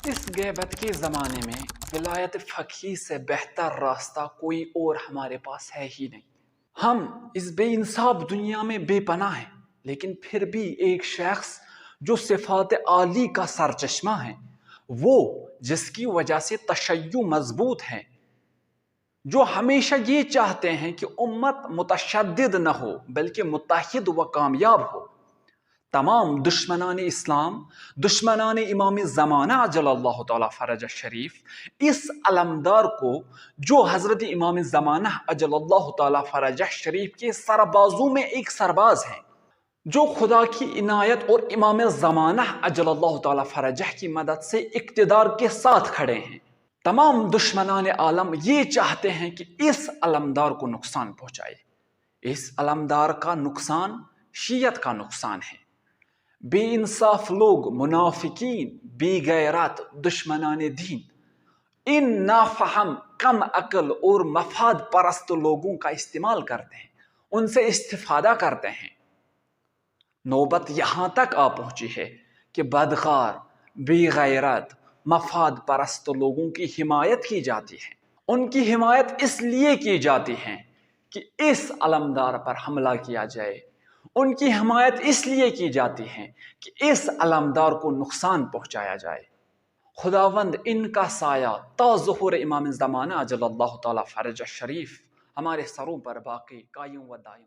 اس غیبت کے زمانے میں ولایت فقیہ سے بہتر راستہ کوئی اور ہمارے پاس ہے ہی نہیں۔ ہم اس بے انصاف دنیا میں بے پناہ ہیں، لیکن پھر بھی ایک شخص جو صفات عالی کا سرچشمہ ہے، وہ جس کی وجہ سے تشیع مضبوط ہے، جو ہمیشہ یہ چاہتے ہیں کہ امت متشدد نہ ہو بلکہ متحد و کامیاب ہو، تمام دشمنان اسلام، دشمنان امام زمانہ عجل اللہ تعالی فرج شریف، اس علمدار کو جو حضرت امام زمانہ عجل اللہ تعالی فرج شریف کے سربازوں میں ایک سرباز ہیں، جو خدا کی عنایت اور امام زمانہ عجل اللہ تعالی فرجہ کی مدد سے اقتدار کے ساتھ کھڑے ہیں، تمام دشمنان عالم یہ چاہتے ہیں کہ اس علمدار کو نقصان پہنچائے۔ اس علمدار کا نقصان شیعت کا نقصان ہے۔ بے انصاف لوگ، منافقین، بے غیرت، دشمنان دین، ان نافہم، کم عقل اور مفاد پرست لوگوں کا استعمال کرتے ہیں، ان سے استفادہ کرتے ہیں۔ نوبت یہاں تک آ پہنچی ہے کہ بدکار، بے غیرت، مفاد پرست لوگوں کی حمایت کی جاتی ہے۔ ان کی حمایت اس لیے کی جاتی ہے کہ اس علمدار پر حملہ کیا جائے، ان کی حمایت اس لیے کی جاتی ہے کہ اس علمدار کو نقصان پہنچایا جائے۔ خداوند ان کا سایہ تا ظہور امام زمانہ عجل اللہ تعالی فرج شریف ہمارے سروں پر باقی قائم و دائم